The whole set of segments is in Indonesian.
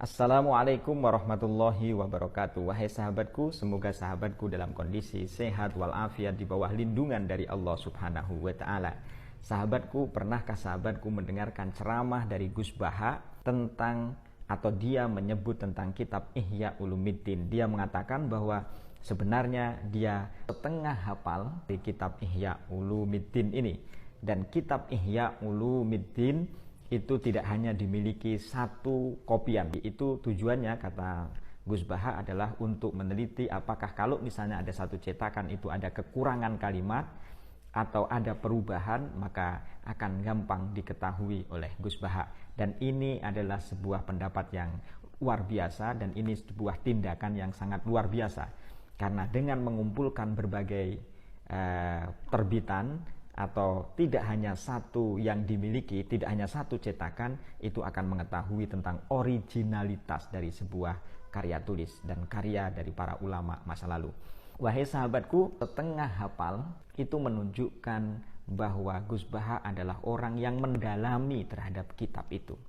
Assalamualaikum warahmatullahi wabarakatuh. Wahai sahabatku, semoga sahabatku dalam kondisi sehat walafiat di bawah lindungan dari Allah Subhanahu wa taala. Sahabatku, pernahkah sahabatku mendengarkan ceramah dari Gus Baha tentang atau dia menyebut tentang kitab Ihya Ulumuddin? Dia mengatakan bahwa sebenarnya dia setengah hafal di kitab Ihya Ulumuddin ini. Dan kitab Ihya Ulumuddin itu tidak hanya dimiliki satu kopian. Itu tujuannya, kata Gus Baha, adalah untuk meneliti apakah kalau misalnya ada satu cetakan itu ada kekurangan kalimat atau ada perubahan, maka akan gampang diketahui oleh Gus Baha. Dan ini adalah sebuah pendapat yang luar biasa, dan ini sebuah tindakan yang sangat luar biasa. Karena dengan mengumpulkan berbagai terbitan, atau tidak hanya satu yang dimiliki, tidak hanya satu cetakan, itu akan mengetahui tentang originalitas dari sebuah karya tulis dan karya dari para ulama masa lalu. Wahai sahabatku, setengah hafal itu menunjukkan bahwa Gus Baha adalah orang yang mendalami terhadap kitab itu,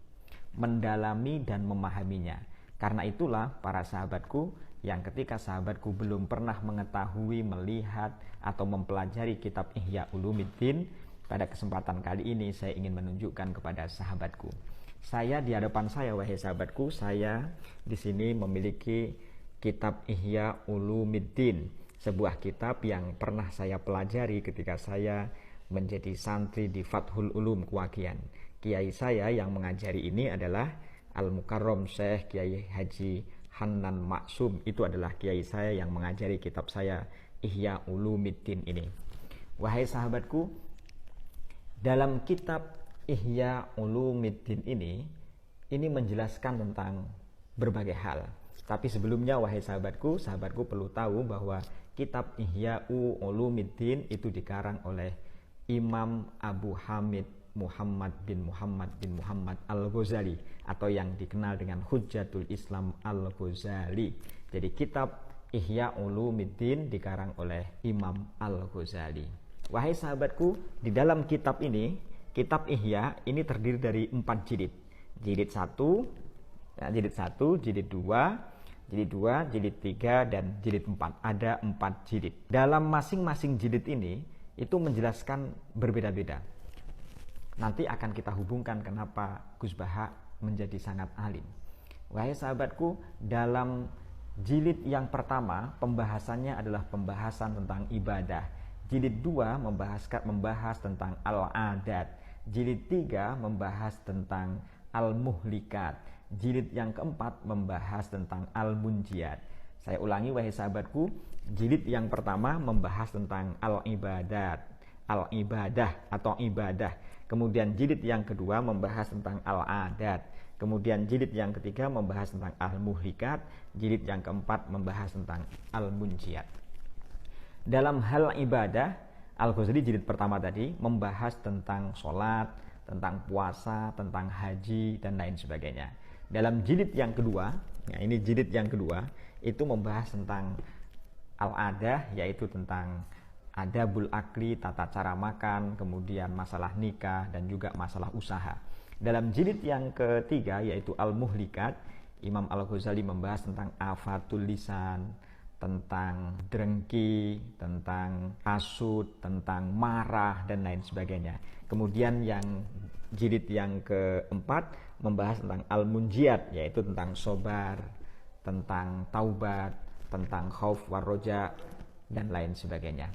mendalami dan memahaminya. Karena itulah para sahabatku, yang ketika sahabatku belum pernah mengetahui, melihat, atau mempelajari kitab Ihya Ulumuddin, pada kesempatan kali ini saya ingin menunjukkan kepada sahabatku. Saya di hadapan saya, wahai sahabatku, saya di sini memiliki kitab Ihya Ulumuddin, sebuah kitab yang pernah saya pelajari ketika saya menjadi santri di Fathul Ulum Kuwakian. Kiai saya yang mengajari ini adalah Al-Mukarram Syekh Kiai Haji Hanan Maksum. Itu adalah kiai saya yang mengajari kitab saya Ihya Ulumuddin ini. Wahai sahabatku, dalam kitab Ihya Ulumuddin ini menjelaskan tentang berbagai hal. Tapi sebelumnya, wahai sahabatku perlu tahu bahwa kitab Ihya Ulumuddin itu dikarang oleh Imam Abu Hamid Muhammad bin Muhammad Al-Ghazali, atau yang dikenal dengan Hujjatul Islam Al-Ghazali. Jadi kitab Ihya Ulumuddin dikarang oleh Imam Al-Ghazali. Wahai sahabatku, di dalam kitab ini, kitab Ihya ini terdiri dari 4 jilid. Jilid 1, jilid 1, jilid 2, jilid 2, jilid 3, dan jilid 4. Ada 4 jilid. Dalam masing-masing jilid ini itu menjelaskan berbeda-beda. Nanti akan kita hubungkan kenapa Gus Baha menjadi sangat alim. Wahai sahabatku, dalam jilid yang pertama pembahasannya adalah pembahasan tentang ibadah. Jilid 2 membahas tentang al-adat. Jilid 3 membahas tentang al-muhlikat. Jilid yang keempat membahas tentang al-munjiat. Saya ulangi, wahai sahabatku, jilid yang pertama membahas tentang al-ibadat, al-ibadah atau ibadah. Kemudian jilid yang kedua membahas tentang al-adat. Kemudian jilid yang ketiga membahas tentang al-muhlikat. Jilid yang keempat membahas tentang al-munjiat. Dalam hal ibadah, Al-Ghazali jilid pertama tadi membahas tentang sholat, tentang puasa, tentang haji, dan lain sebagainya. Dalam jilid yang kedua, ini jilid yang kedua, itu membahas tentang al-adah, yaitu tentang adabul akli, tata cara makan, kemudian masalah nikah, dan juga masalah usaha. Dalam jilid yang ketiga, yaitu al-muhlikat, Imam Al-Ghazali membahas tentang afatul lisan, tentang drengki, tentang hasud, tentang marah, dan lain sebagainya. Kemudian yang jilid yang keempat membahas tentang al-munjiat, yaitu tentang sobar, tentang taubat, tentang khauf warroja, dan lain sebagainya.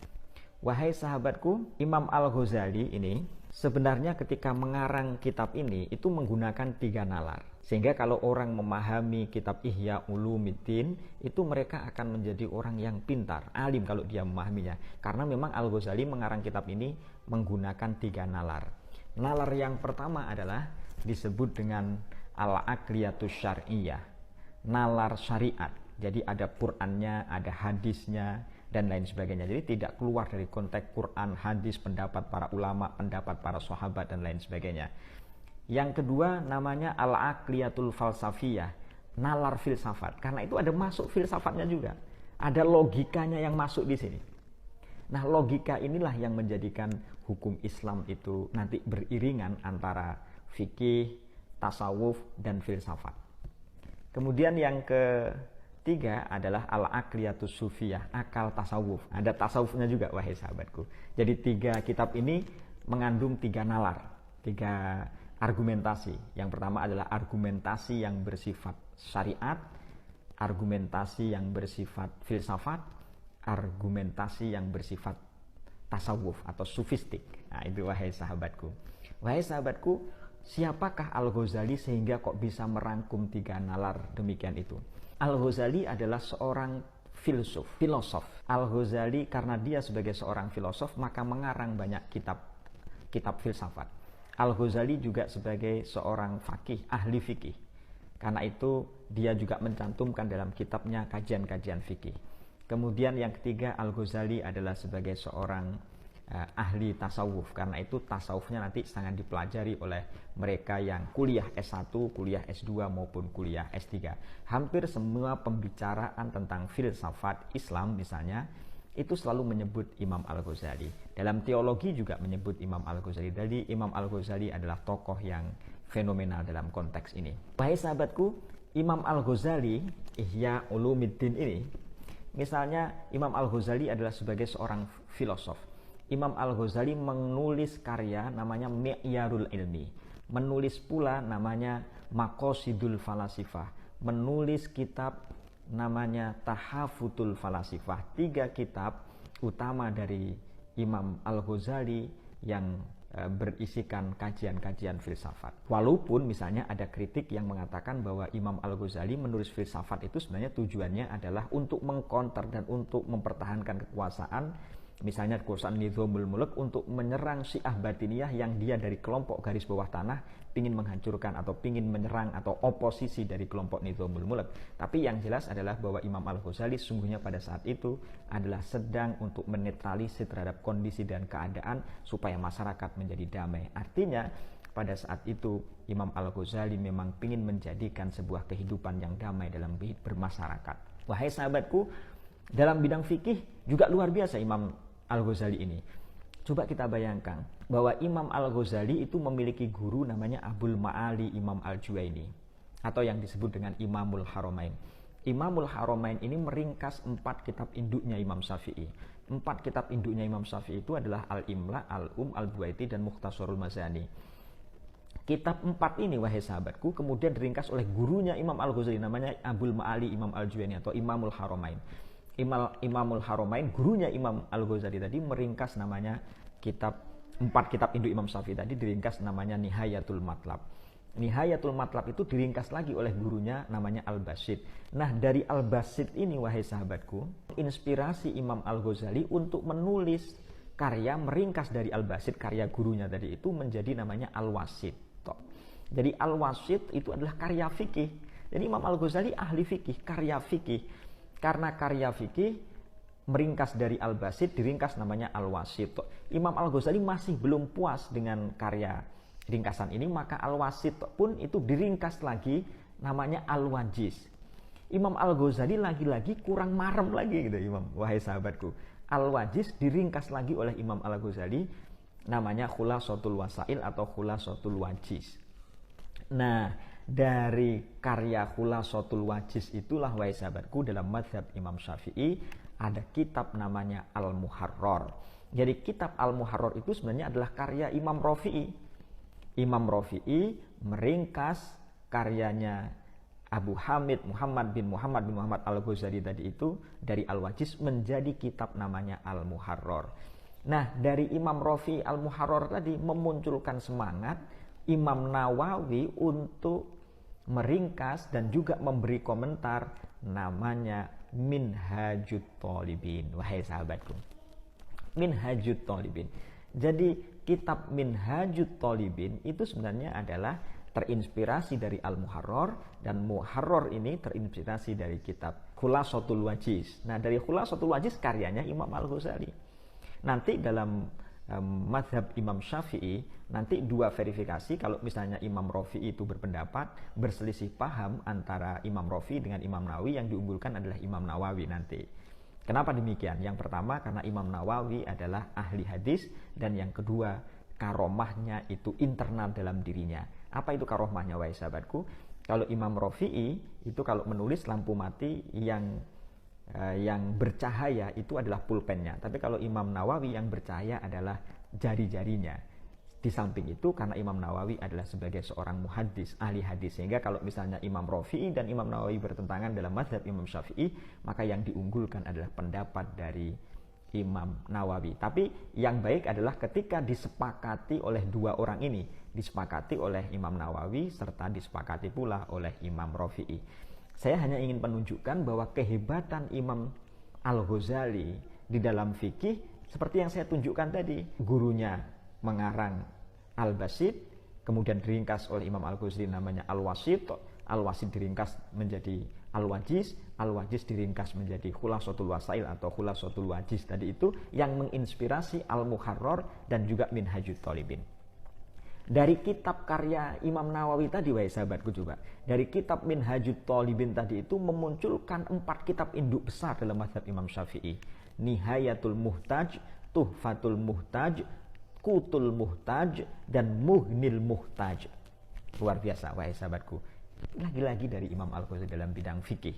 Wahai sahabatku, Imam Al-Ghazali ini sebenarnya ketika mengarang kitab ini itu menggunakan 3 nalar. Sehingga kalau orang memahami kitab Ihya Ulumuddin, itu mereka akan menjadi orang yang pintar, alim kalau dia memahaminya. Karena memang Al-Ghazali mengarang kitab ini menggunakan 3 nalar. Nalar yang pertama adalah disebut dengan al-aqliyatus syar'iyyah, nalar syariat. Jadi ada Qur'annya, ada hadisnya, dan lain sebagainya. Jadi tidak keluar dari konteks Quran, hadis, pendapat para ulama, pendapat para sahabat, dan lain sebagainya. Yang kedua namanya al-aqliyatul falsafiyah, nalar filsafat. Karena itu ada masuk filsafatnya juga. Ada logikanya yang masuk di sini. Nah, logika inilah yang menjadikan hukum Islam itu nanti beriringan antara fikih, tasawuf, dan filsafat. Kemudian yang ketiga adalah al-aqliyatus sufiyah, akal tasawuf. Ada tasawufnya juga wahai sahabatku. Jadi 3 kitab ini mengandung 3 nalar, 3 argumentasi. Yang pertama adalah argumentasi yang bersifat syariat, argumentasi yang bersifat filsafat, argumentasi yang bersifat tasawuf atau sufistik. Nah, itu wahai sahabatku. Wahai sahabatku, siapakah Al-Ghazali sehingga kok bisa merangkum 3 nalar demikian itu? Al-Ghazali adalah seorang filosof. Al-Ghazali karena dia sebagai seorang filosof maka mengarang banyak kitab filsafat. Al-Ghazali juga sebagai seorang faqih, ahli fikih. Karena itu dia juga mencantumkan dalam kitabnya kajian-kajian fikih. Kemudian yang ketiga, Al-Ghazali adalah sebagai seorang ahli tasawuf. Karena itu tasawufnya nanti sangat dipelajari oleh mereka yang kuliah S1, kuliah S2 maupun kuliah S3. Hampir semua pembicaraan tentang filsafat Islam misalnya itu selalu menyebut Imam Al-Ghazali. Dalam teologi juga menyebut Imam Al-Ghazali. Jadi Imam Al-Ghazali adalah tokoh yang fenomenal dalam konteks ini. Wahai sahabatku, Imam Al-Ghazali, Ihya Ulumuddin ini, misalnya Imam Al-Ghazali adalah sebagai seorang filosof. Imam Al-Ghazali menulis karya namanya Mi'yarul Ilmi. Menulis pula namanya Maqasidul Falasifah. Menulis kitab namanya Tahafutul Falasifah. 3 kitab utama dari Imam Al-Ghazali yang berisikan kajian-kajian filsafat. Walaupun misalnya ada kritik yang mengatakan bahwa Imam Al-Ghazali menulis filsafat itu sebenarnya tujuannya adalah untuk mengcounter dan untuk mempertahankan kekuasaan. Misalnya kekuasaan Nizamul Mulk untuk menyerang Syiah Batiniyah yang dia dari kelompok garis bawah tanah ingin menghancurkan atau ingin menyerang atau oposisi dari kelompok Nizamul Mulk. Tapi yang jelas adalah bahwa Imam Al-Ghazali sungguhnya pada saat itu adalah sedang untuk menetralisir terhadap kondisi dan keadaan supaya masyarakat menjadi damai. Artinya pada saat itu Imam Al-Ghazali memang ingin menjadikan sebuah kehidupan yang damai dalam bermasyarakat. Wahai sahabatku, dalam bidang fikih juga luar biasa Imam Al-Ghazali ini. Coba kita bayangkan bahwa Imam Al-Ghazali itu memiliki guru namanya Abul Ma'ali Imam Al-Juwaini atau yang disebut dengan Imamul Haramain. Imamul Haramain ini meringkas 4 kitab induknya Imam Syafi'i. 4 kitab induknya Imam Syafi'i itu adalah Al-Imla, Al-Um, Al-Buwaiti dan Mukhtasarul Mazani. Kitab 4 ini wahai sahabatku kemudian diringkas oleh gurunya Imam Al-Ghazali namanya Abul Ma'ali Imam Al-Juwaini atau Imamul Haramain. Imamul Haramain, gurunya Imam Al-Ghazali tadi meringkas namanya 4 kitab induk Imam Syafi'i tadi diringkas namanya Nihayatul Matlab. Nihayatul Matlab itu diringkas lagi oleh gurunya namanya Al-Basit. Nah dari Al-Basit ini wahai sahabatku, inspirasi Imam Al-Ghazali untuk menulis karya meringkas dari Al-Basit, karya gurunya tadi itu menjadi namanya Al-Wasit. Jadi Al-Wasit itu adalah karya fikih. Jadi Imam Al-Ghazali ahli fikih, karya fikih. Karena karya fikih meringkas dari Al-Basit diringkas namanya Al-Wasit. Imam Al-Ghazali masih belum puas dengan karya ringkasan ini, maka Al-Wasit pun itu diringkas lagi namanya Al-Wajiz. Imam Al-Ghazali lagi-lagi kurang marem lagi gitu Imam, wahai sahabatku. Al-Wajiz diringkas lagi oleh Imam Al-Ghazali namanya Khulasatul Wasail atau Khulasatul Wajiz. Nah, dari karya Khulasatul Wajiz itulah wahai sahabatku dalam mazhab Imam Syafi'i ada kitab namanya Al-Muharrar. Jadi kitab Al-Muharrar itu sebenarnya adalah karya Imam Rafi'i. Imam Rafi'i meringkas karyanya Abu Hamid Muhammad bin Muhammad Al-Ghazali tadi itu dari Al-Wajiz menjadi kitab namanya Al-Muharrar. Nah, dari Imam Rafi'i Al-Muharrar tadi memunculkan semangat Imam Nawawi untuk meringkas dan juga memberi komentar namanya Minhajut Thalibin. Wahai sahabatku, Minhajut Thalibin. Jadi kitab Minhajut Thalibin itu sebenarnya adalah terinspirasi dari Al-Muharrar dan Muharrar ini terinspirasi dari kitab Khulasatul Wajiz. Nah, dari Khulasatul Wajiz karyanya Imam Al-Ghazali. Nanti dalam mazhab Imam Syafi'i nanti 2 verifikasi. Kalau misalnya Imam Rafi'i itu berpendapat berselisih paham antara Imam Rafi'i dengan Imam Nawawi, yang diunggulkan adalah Imam Nawawi nanti. Kenapa demikian? Yang pertama karena Imam Nawawi adalah ahli hadis, dan yang kedua karomahnya itu internal dalam dirinya. Apa itu karomahnya wahai sahabatku? Kalau Imam Rafi'i itu kalau menulis lampu mati yang bercahaya itu adalah pulpennya. Tapi kalau Imam Nawawi yang bercahaya adalah jari-jarinya. Di samping itu karena Imam Nawawi adalah sebagai seorang muhaddis, ahli hadis, sehingga kalau misalnya Imam Rafi'i dan Imam Nawawi bertentangan dalam mazhab Imam Syafi'i, maka yang diunggulkan adalah pendapat dari Imam Nawawi. Tapi yang baik adalah ketika disepakati oleh dua orang ini, disepakati oleh Imam Nawawi serta disepakati pula oleh Imam Rafi'i. Saya hanya ingin menunjukkan bahwa kehebatan Imam Al-Ghazali di dalam fikih seperti yang saya tunjukkan tadi. Gurunya mengarang Al-Basit, kemudian diringkas oleh Imam Al-Ghazali namanya Al-Wasit, Al-Wasit diringkas menjadi Al-Wajiz, Al-Wajiz diringkas menjadi Khulasatul Wasail atau Khulasatul Wajiz tadi itu, yang menginspirasi Al-Muharrar dan juga Minhajut Thalibin. Dari kitab karya Imam Nawawi tadi, wahai sahabatku, coba dari kitab Minhajut Thalibin tadi itu memunculkan 4 kitab induk besar dalam mazhab Imam Syafi'i. Nihayatul Muhtaj, Tuhfatul Muhtaj, Qutul Muhtaj, dan Muhnil Muhtaj. Luar biasa, wahai sahabatku. Lagi-lagi dari Imam Al-Ghazali dalam bidang fikih.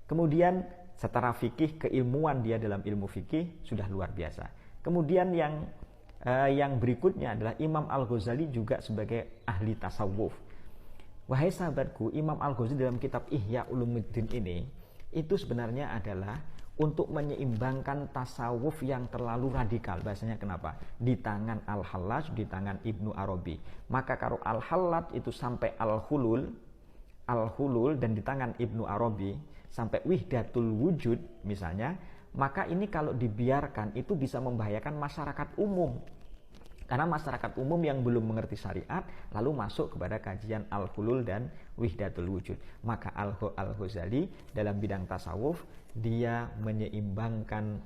Kemudian secara fikih, keilmuan dia dalam ilmu fikih sudah luar biasa. Kemudian yang berikutnya adalah Imam Al-Ghazali juga sebagai ahli tasawuf. Wahai sahabatku, Imam Al-Ghazali dalam kitab Ihya Ulumuddin ini itu sebenarnya adalah untuk menyeimbangkan tasawuf yang terlalu radikal. Bahasanya kenapa? Di tangan Al-Hallaj, di tangan Ibnu Arabi. Maka kalau Al-Hallaj itu sampai Al-Hulul dan di tangan Ibnu Arabi sampai Wihdatul Wujud misalnya, maka ini kalau dibiarkan itu bisa membahayakan masyarakat umum. Karena masyarakat umum yang belum mengerti syariat lalu masuk kepada kajian Al-Hulul dan Wihdatul Wujud. Maka Al-Ghazali dalam bidang tasawuf dia menyeimbangkan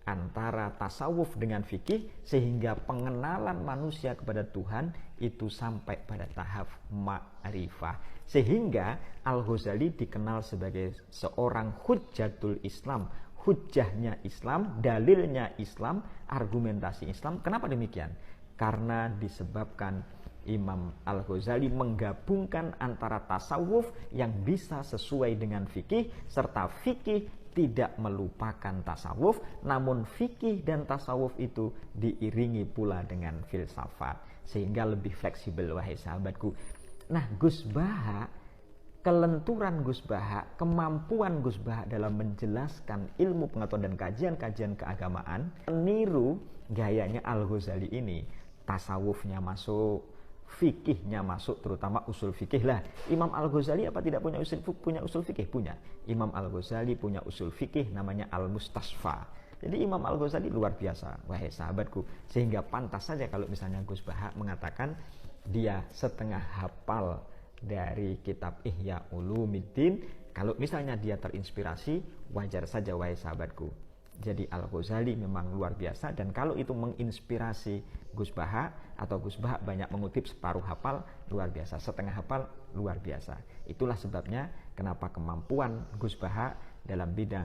antara tasawuf dengan fikih sehingga pengenalan manusia kepada Tuhan itu sampai pada tahap ma'rifah. Sehingga Al-Ghazali dikenal sebagai seorang hujjatul Islam, hujjahnya Islam, dalilnya Islam, argumentasi Islam. Kenapa demikian? Karena disebabkan Imam Al-Ghazali menggabungkan antara tasawuf yang bisa sesuai dengan fikih serta fikih tidak melupakan tasawuf, namun fikih dan tasawuf itu diiringi pula dengan filsafat sehingga lebih fleksibel, wahai sahabatku. Nah, Gus Baha, kelenturan Gus Baha, kemampuan Gus Baha dalam menjelaskan ilmu pengetahuan dan kajian-kajian keagamaan meniru gayanya Al-Ghazali ini. Tasawufnya masuk, fikihnya masuk, terutama usul fikih lah. Imam Al-Ghazali apa tidak punya usul fikih? Punya. Imam Al-Ghazali punya usul fikih namanya Al-Mustasfa. Jadi Imam Al-Ghazali luar biasa, wahai sahabatku. Sehingga pantas saja kalau misalnya Gus Baha mengatakan dia setengah hafal dari kitab Ihya Ulumuddin. Kalau misalnya dia terinspirasi, wajar saja, wahai sahabatku. Jadi Al-Ghazali memang luar biasa, dan kalau itu menginspirasi Gus Baha atau Gus Baha banyak mengutip separuh hafal, luar biasa, setengah hafal, luar biasa. Itulah sebabnya kenapa kemampuan Gus Baha dalam bidang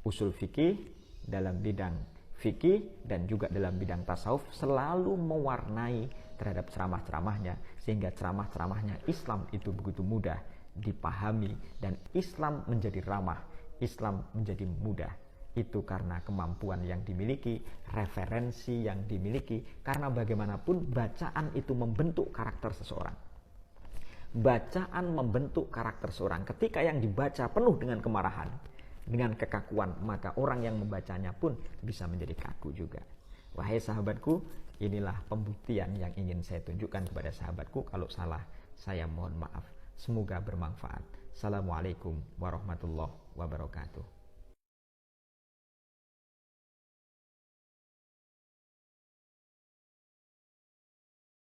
usul fikih, dalam bidang fikih, dan juga dalam bidang tasawuf selalu mewarnai terhadap ceramah-ceramahnya, sehingga ceramah-ceramahnya Islam itu begitu mudah dipahami dan Islam menjadi ramah, Islam menjadi mudah. Itu karena kemampuan yang dimiliki, referensi yang dimiliki. Karena bagaimanapun bacaan itu membentuk karakter seseorang. Bacaan membentuk karakter seseorang. Ketika yang dibaca penuh dengan kemarahan, dengan kekakuan, maka orang yang membacanya pun bisa menjadi kaku juga. Wahai sahabatku, inilah pembuktian yang ingin saya tunjukkan kepada sahabatku. Kalau salah, saya mohon maaf. Semoga bermanfaat. Assalamualaikum warahmatullahi wabarakatuh.